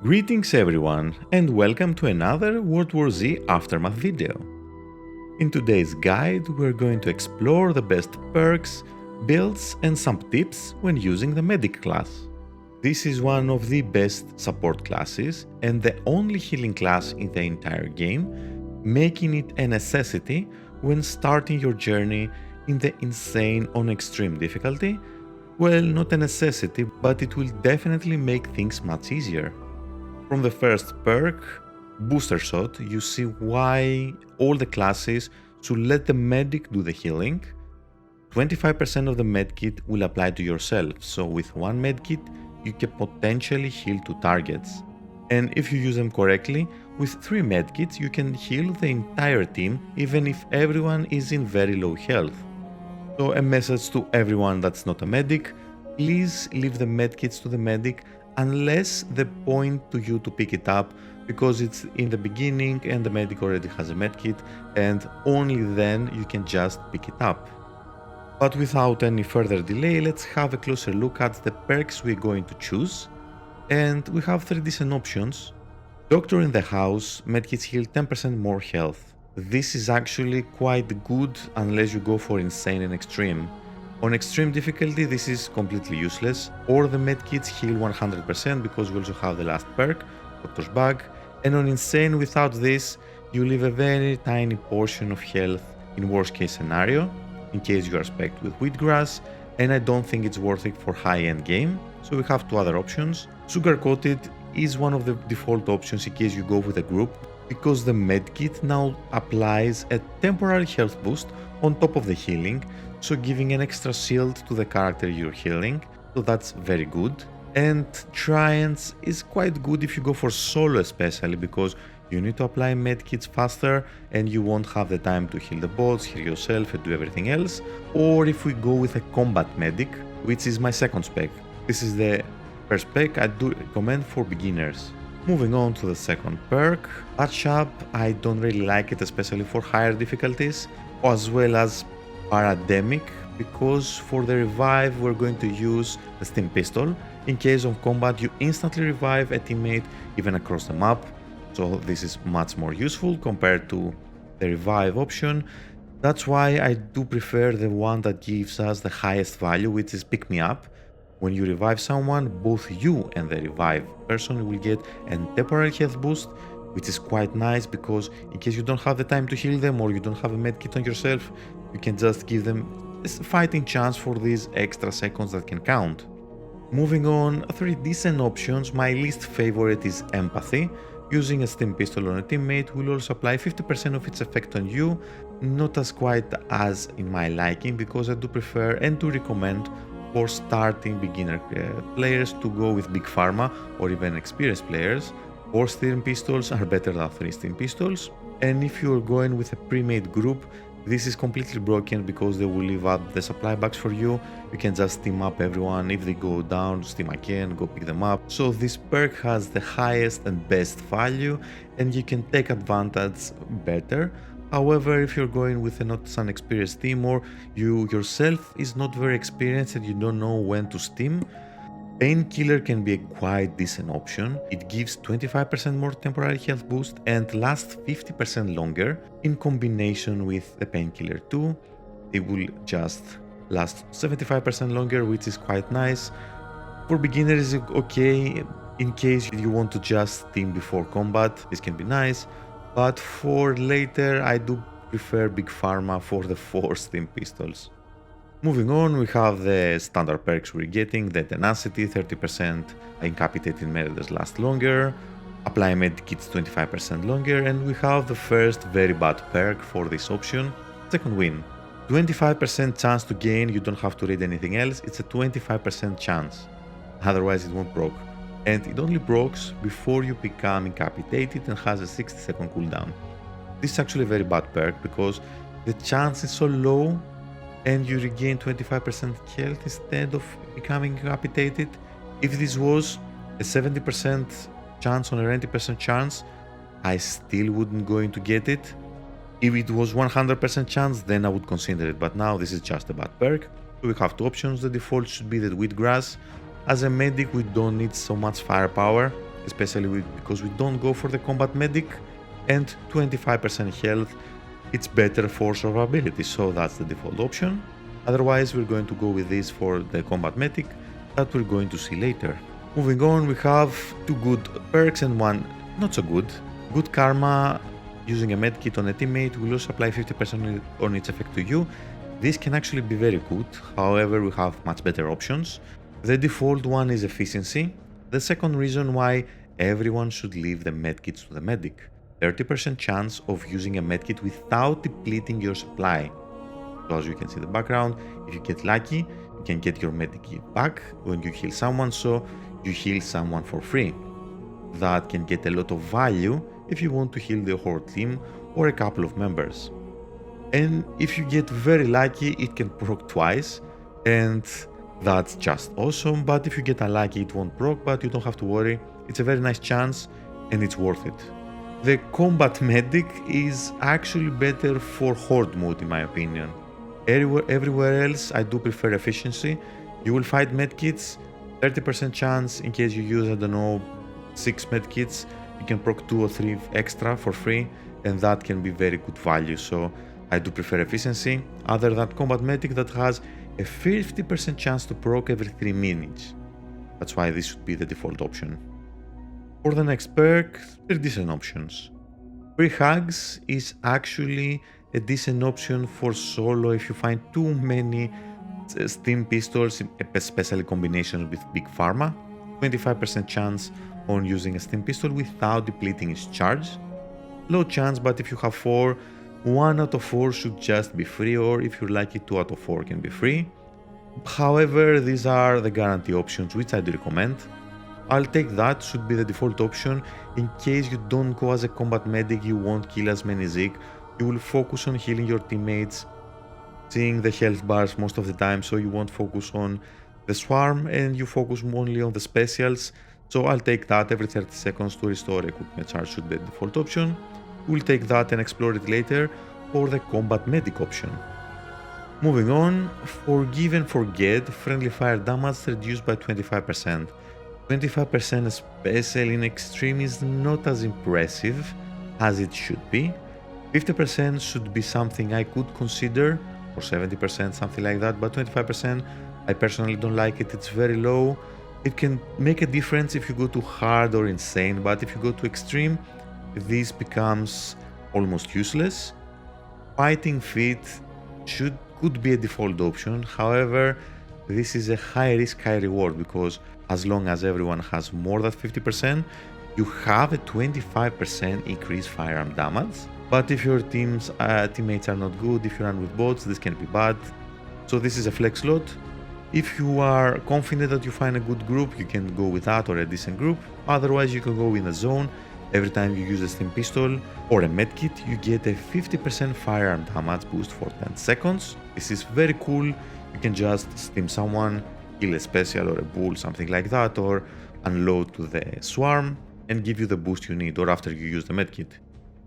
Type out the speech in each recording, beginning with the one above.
Greetings everyone, and welcome to another World War Z Aftermath video. In today's guide, we're going to explore the best perks, builds, and some tips when using the Medic class. This is one of the best support classes and the only healing class in the entire game, making it a necessity when starting your journey in the insane on extreme difficulty. Well, not a necessity, but it will definitely make things much easier. From the first perk, Booster Shot, you see why all the classes should let the medic do the healing. 25% of the medkit will apply to yourself, so with one medkit you can potentially heal 2 targets. And if you use them correctly, with 3 medkits you can heal the entire team even if everyone is in very low health. So a message to everyone that's not a medic, please leave the medkits to the medic unless they point to you to pick it up, because it's in the beginning and the medic already has a medkit, and only then you can just pick it up. But without any further delay, let's have a closer look at the perks we're going to choose. And we have 3 decent options. Doctor in the House, medkits heal 10% more health. This is actually quite good unless you go for insane and extreme. On extreme difficulty this is completely useless, or the medkits heal 100% because we also have the last perk, Doctor's Bag, and on insane without this you leave a very tiny portion of health in worst case scenario, in case you are specced with Wheatgrass, and I don't think it's worth it for high-end game, so we have 2 other options. Sugar Coated is one of the default options in case you go with a group, because the medkit now applies a temporary health boost on top of the healing, so giving an extra shield to the character you're healing, so that's very good. And Triance is quite good if you go for solo especially, because you need to apply medkits faster and you won't have the time to heal the bots, heal yourself and do everything else. Or if we go with a combat medic, which is my second spec. This is the first spec I do recommend for beginners. Moving on to the second perk, Patch Up, I don't really like it, especially for higher difficulties, as well as Parademic, because for the revive we're going to use the Steam Pistol. In case of combat you instantly revive a teammate even across the map, so this is much more useful compared to the revive option. That's why I do prefer the one that gives us the highest value, which is Pick Me Up. When you revive someone, both you and the revived person will get a temporary health boost, which is quite nice because in case you don't have the time to heal them or you don't have a medkit on yourself, you can just give them a fighting chance for these extra seconds that can count. Moving on, 3 decent options. My least favorite is Empathy. Using a Steam Pistol on a teammate will also apply 50% of its effect on you, not as quite as in my liking, because I do prefer and do recommend for starting beginner players to go with Big Pharma or even experienced players. 4 Steam Pistols are better than 3 Steam Pistols, and if you're going with a pre-made group, this is completely broken because they will leave up the supply bags for you. You can just team up everyone. If they go down, steam again, go pick them up. So this perk has the highest and best value and you can take advantage better. However, if you're going with a not an experienced team, or you yourself is not very experienced and you don't know when to steam, Painkiller can be a quite decent option. It gives 25% more temporary health boost and lasts 50% longer. In combination with the Painkiller 2, it will just last 75% longer, which is quite nice. For beginners, okay, in case you want to just team before combat, this can be nice. But for later, I do prefer Big Pharma for the 4 Steam Pistols. Moving on, we have the standard perks we're getting, the Tenacity, 30% incapacitated murders last longer, apply medkits 25% longer, and we have the first very bad perk for this option, Second Win. 25% chance to gain, you don't have to read anything else, it's a 25% chance, otherwise it won't proc. And it only procs before you become incapacitated and has a 60-second cooldown. This is actually a very bad perk because the chance is so low and you regain 25% health instead of becoming incapacitated. If this was a 70% chance on a 90% chance, I still wouldn't going to get it. If it was 100% chance, then I would consider it, but now this is just a bad perk. We have 2 options. The default should be the Wheatgrass. As a medic, we don't need so much firepower, especially because we don't go for the combat medic, and 25% health, it's better for survivability, so that's the default option. Otherwise, we're going to go with this for the combat medic that we're going to see later. Moving on, we have two good perks and one not so good. Good karma, using a medkit on a teammate will also apply 50% on its effect to you. This can actually be very good, however we have much better options. The default one is efficiency. The second reason why everyone should leave the medkits to the medic. 30% chance of using a medkit without depleting your supply. So as you can see in the background, if you get lucky, you can get your medkit back when you heal someone, so you heal someone for free. That can get a lot of value if you want to heal the whole team or a couple of members. And if you get very lucky, it can proc twice, and that's just awesome. But if you get unlucky, it won't proc, but you don't have to worry. It's a very nice chance and it's worth it. The combat medic is actually better for horde mode in my opinion. Everywhere else I do prefer efficiency. You will find medkits, 30% chance in case you use, I don't know, 6 medkits, you can proc 2 or 3 extra for free, and that can be very good value, so I do prefer efficiency, other than combat medic that has a 50% chance to proc every 3 minutes. That's why this should be the default option. For the next perk, there are decent options. Free hugs is actually a decent option for solo if you find too many steam pistols, especially combinations with big pharma. 25% chance on using a steam pistol without depleting its charge. Low chance, but if you have 4, 1 out of 4 should just be free, or if you're lucky 2 out of 4 can be free. However, these are the guarantee options which I do recommend. I'll take that, should be the default option. In case you don't go as a combat medic, you won't kill as many Zeke, you will focus on healing your teammates, seeing the health bars most of the time, so you won't focus on the swarm and you focus only on the specials. So I'll take that every 30 seconds to restore equipment charge should be the default option. We'll take that and explore it later for the combat medic option. Moving on, forgive and forget, friendly fire damage reduced by 25%. 25% especially in extreme is not as impressive as it should be. 50% should be something I could consider, or 70%, something like that, but 25% I personally don't like it, it's very low. It can make a difference if you go to hard or insane, but if you go to extreme, this becomes almost useless. Fighting fit could be a default option, however, this is a high risk, high reward, because as long as everyone has more than 50%, you have a 25% increased firearm damage. But if your teammates are not good, if you run with bots, this can be bad. So this is a flex slot. If you are confident that you find a good group, you can go with that or a decent group. Otherwise, you can go in a zone. Every time you use a steam pistol or a medkit, you get a 50% firearm damage boost for 10 seconds. This is very cool. You can just steam someone, kill a special or a bull, something like that, or unload to the swarm and give you the boost you need, or after you use the medkit.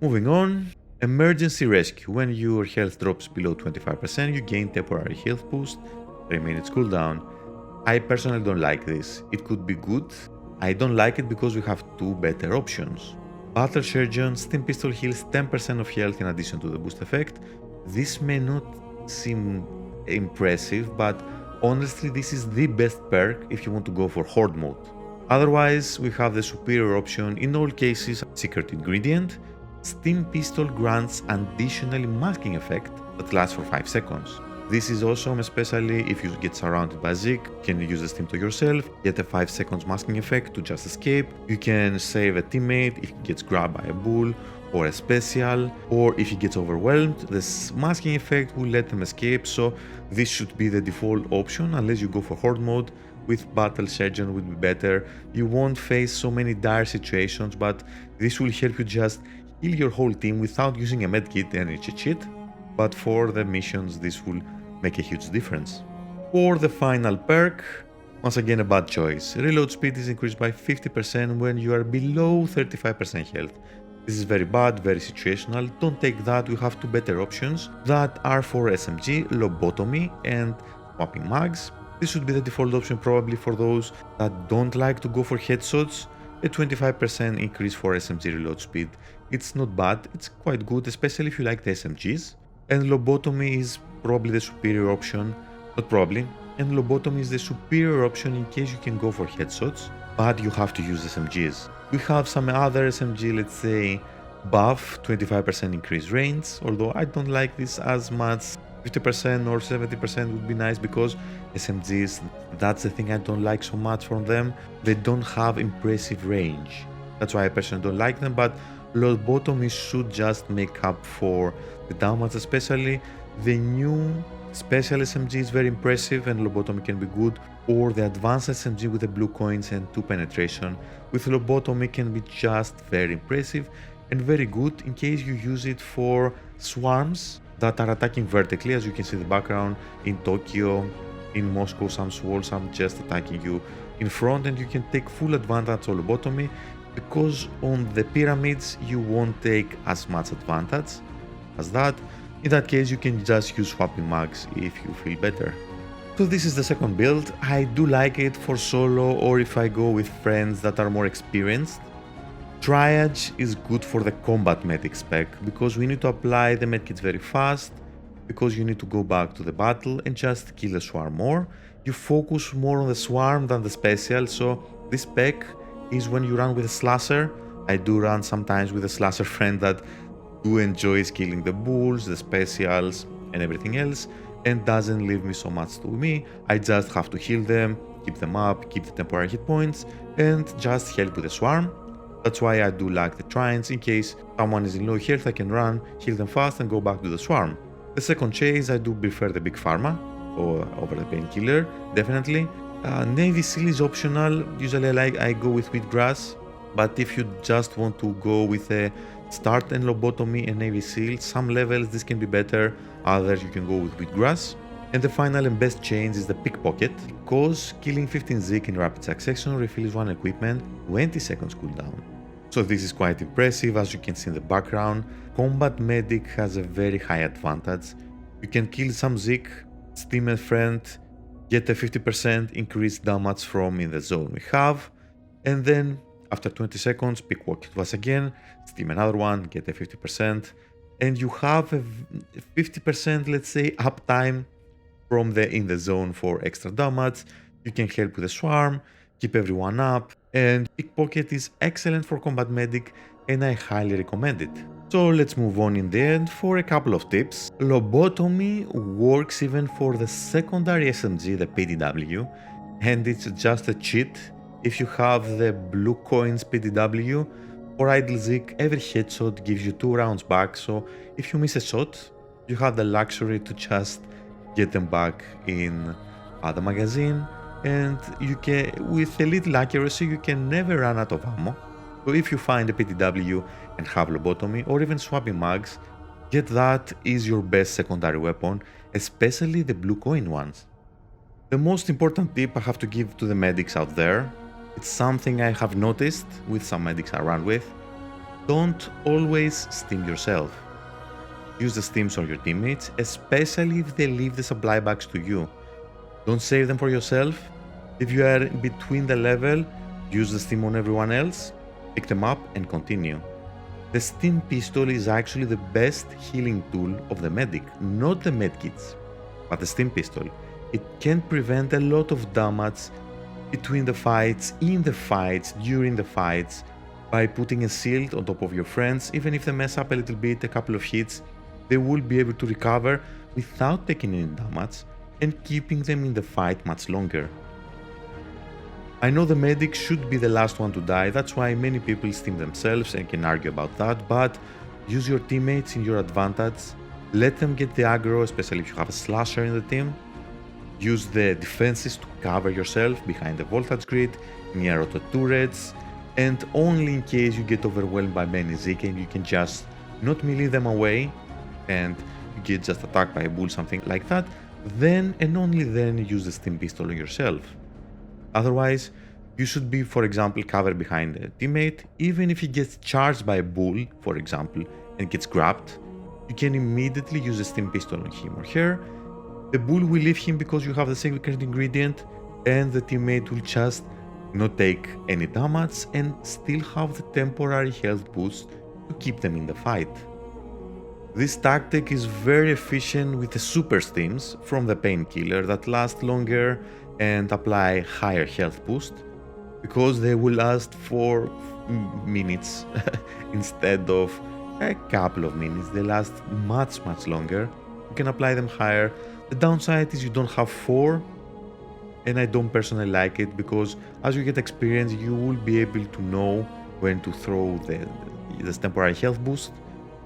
Moving on, emergency rescue. When your health drops below 25%, you gain temporary health boost, 3 minutes cooldown. I personally don't like this. It could be good. I don't like it because we have 2 better options. Battle Surgeon, steam pistol heals 10% of health in addition to the boost effect. This may not seem impressive, but honestly this is the best perk if you want to go for horde mode. Otherwise, we have the superior option in all cases, secret ingredient. Steam pistol grants additionally masking effect that lasts for 5 seconds. This is awesome, especially if you get surrounded by Zeke. You can use the steam to yourself, get a 5 seconds masking effect to just escape. You can save a teammate if he gets grabbed by a bull or a special, or if he gets overwhelmed, this masking effect will let them escape. So this should be the default option unless you go for horde mode. With Battle Surgeon would be better. You won't face so many dire situations, but this will help you just heal your whole team without using a medkit and it's a cheat. But for the missions, this will make a huge difference. For the final perk, once again a bad choice. Reload speed is increased by 50% when you are below 35% health. This is very bad, very situational. Don't take that, we have 2 better options that are for SMG, lobotomy and swapping mags. This should be the default option probably for those that don't like to go for headshots. A 25% increase for SMG reload speed. It's not bad, it's quite good, especially if you like the SMGs. And lobotomy is probably the superior option, not probably, and lobotomy is the superior option in case you can go for headshots, but you have to use SMGs. We have some other SMG, let's say, buff, 25% increased range, although I don't like this as much. 50% or 70% would be nice because SMGs, that's the thing I don't like so much from them. They don't have impressive range. That's why I personally don't like them, but lobotomy should just make up for the damage, especially the new special SMG is very impressive and lobotomy can be good, or the advanced SMG with the blue coins and 2 penetration with lobotomy can be just very impressive and very good in case you use it for swarms that are attacking vertically, as you can see in the background, in Tokyo, in Moscow, some swarms are just attacking you in front, and you can take full advantage of lobotomy because on the pyramids you won't take as much advantage as that. In that case, you can just use swapping mags if you feel better. So this is the second build. I do like it for solo or if I go with friends that are more experienced. Triage is good for the combat medic spec because we need to apply the medkits very fast, because you need to go back to the battle and just kill the swarm more. You focus more on the swarm than the special, so this spec is when you run with a slasher. I do run sometimes with a slasher friend that do enjoys killing the bulls, the specials and everything else, and doesn't leave me so much to me. I just have to heal them, keep them up, keep the temporary hit points, and just help with the swarm. That's why I do like the Trines. In case someone is in low health, I can run, heal them fast and go back to the swarm. The second chase, I do prefer the Big Pharma over the Painkiller, definitely. Navy Seal is optional. Usually I go with Wheatgrass, but if you just want to go with a start and lobotomy and Navy Seal, some levels this can be better, others you can go with Wheatgrass. And the final and best change is the Pickpocket, because killing 15 Zik in rapid succession refills one equipment, 20 seconds cooldown. So this is quite impressive, as you can see in the background. Combat Medic has a very high advantage. You can kill some Zik, steam a friend, get a 50% increased damage from in the zone we have, and then after 20 seconds Pickpocket once again, steam another one, get a 50%, and you have a 50%, let's say, uptime from the in the zone for extra damage. You can help with the swarm, keep everyone up, and Pickpocket is excellent for combat medic and I highly recommend it. So let's move on in the end for a couple of tips. Lobotomy works even for the secondary SMG, the PDW, and it's just a cheat. If you have the blue coins PDW, for idle Zik, every headshot gives you 2 rounds back, so if you miss a shot, you have the luxury to just get them back in the magazine, and you can, with a little accuracy, you can never run out of ammo. So if you find a PDW and have lobotomy or even swapping mags, get that is your best secondary weapon, especially the blue coin ones. The most important tip I have to give to the medics out there, it's something I have noticed with some medics I run with, don't always steam yourself. Use the steams on your teammates, especially if they leave the supply bags to you. Don't save them for yourself. If you are between the level, use the steam on everyone else, pick them up and continue. The steam pistol is actually the best healing tool of the medic, not the medkits, but the steam pistol. It can prevent a lot of damage between the fights, in the fights, during the fights, by putting a shield on top of your friends. Even if they mess up a little bit, a couple of hits, they will be able to recover without taking any damage and keeping them in the fight much longer. I know the medic should be the last one to die, that's why many people steam themselves and can argue about that, but use your teammates in your advantage, let them get the aggro, especially if you have a slasher in the team. Use the defenses to cover yourself behind the voltage grid, near auto turrets, and only in case you get overwhelmed by many Zik and you can just not melee them away and you get just attacked by a bull, something like that, then and only then use the steam pistol on yourself. Otherwise, you should be, for example, covered behind a teammate. Even if he gets charged by a bull, for example, and gets grabbed, you can immediately use a steam pistol on him or her. The bull will leave him because you have the secret ingredient, and the teammate will just not take any damage and still have the temporary health boost to keep them in the fight. This tactic is very efficient with the super stims from the painkiller that last longer and apply higher health boost, because they will last for minutes instead of a couple of minutes. They last much longer. You can apply them higher. The downside is you don't have 4, and I don't personally like it, because as you get experience you will be able to know when to throw this temporary health boost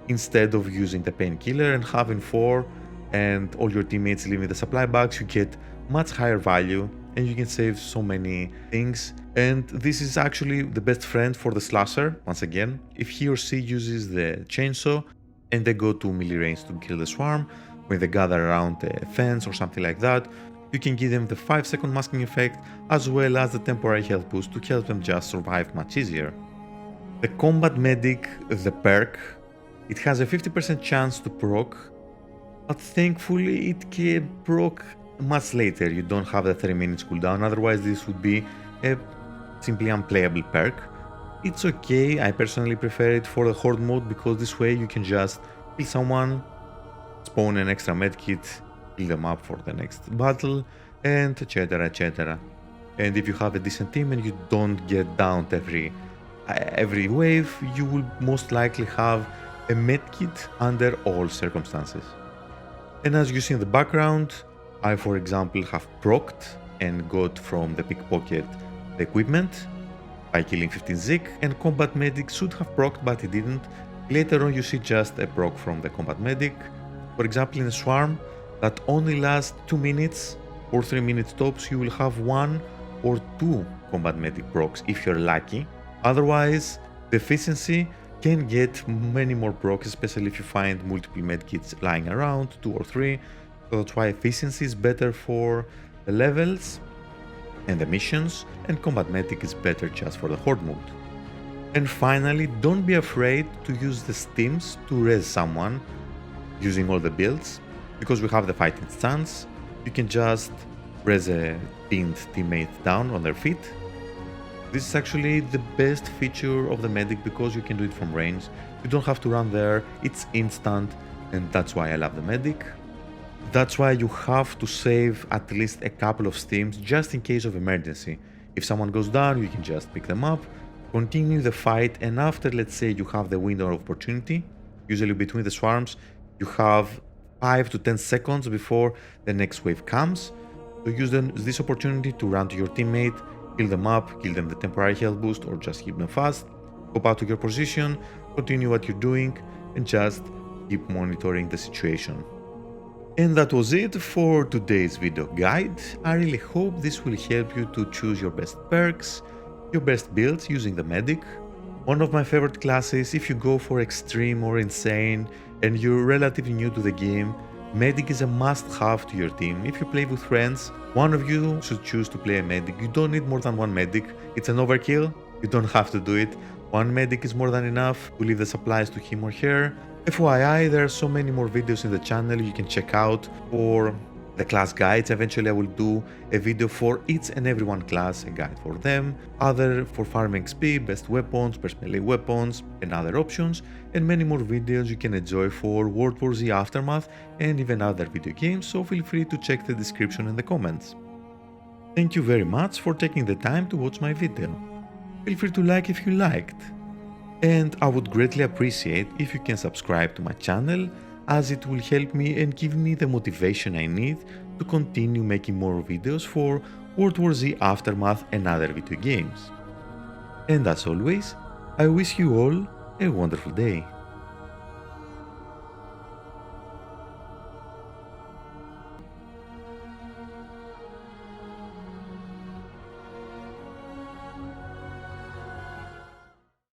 instead of using the painkiller and having 4 and all your teammates leaving the supply box. You get much higher value and you can save so many things. And this is actually the best friend for the slasher. Once again, if he or she uses the chainsaw and they go to melee range to kill the swarm, when they gather around a fence or something like that, you can give them the 5-second masking effect as well as the temporary health boost to help them just survive much easier. The Combat Medic, the perk, it has a 50% chance to proc, but thankfully it can proc much later. You don't have the 3 minutes cooldown, otherwise this would be a simply unplayable perk. It's okay, I personally prefer it for the horde mode, because this way you can just kill someone, spawn an extra medkit, heal them up for the next battle, and etc. And if you have a decent team and you don't get downed every wave, you will most likely have a medkit under all circumstances. And as you see in the background, I for example have procced and got from the pickpocket the equipment by killing 15 Zik, and Combat Medic should have procced but he didn't. Later on you see just a proc from the Combat Medic, for example in a swarm that only lasts 2 minutes or 3 minutes tops. You will have 1 or 2 Combat Medic procs if you're lucky. Otherwise, the efficiency can get many more procs, especially if you find multiple medkits lying around, 2 or 3. So that's why efficiency is better for the levels and the missions, and Combat Medic is better just for the horde mode. And finally, don't be afraid to use the stims to res someone using all the builds, because we have the fighting stance. You can just res a pinned teammate down on their feet. This is actually the best feature of the medic, because you can do it from range. You don't have to run there, it's instant, and that's why I love the medic. That's why you have to save at least a couple of stims just in case of emergency. If someone goes down, you can just pick them up, continue the fight, and after, let's say, you have the window of opportunity, usually between the swarms, you have 5 to 10 seconds before the next wave comes. So use this opportunity to run to your teammate, heal them up, give them the temporary health boost, or just keep them fast, go back to your position, continue what you're doing, and just keep monitoring the situation. And that was it for today's video guide. I really hope this will help you to choose your best perks, your best builds using the medic. One of my favorite classes if you go for extreme or insane and you're relatively new to the game. Medic is a must-have to your team. If you play with friends, one of you should choose to play a medic. You don't need more than one medic. It's an overkill. You don't have to do it. One medic is more than enough to leave the supplies to him or her. FYI, there are so many more videos in the channel you can check out for the class guides. Eventually I will do a video for each and every one class, a guide for them, other for farming XP, best weapons, best melee weapons, and other options, and many more videos you can enjoy for World War Z Aftermath and even other video games, so feel free to check the description in the comments. Thank you very much for taking the time to watch my video. Feel free to like if you liked. And I would greatly appreciate if you can subscribe to my channel, as it will help me and give me the motivation I need to continue making more videos for World War Z Aftermath and other video games. And as always, I wish you all a wonderful day.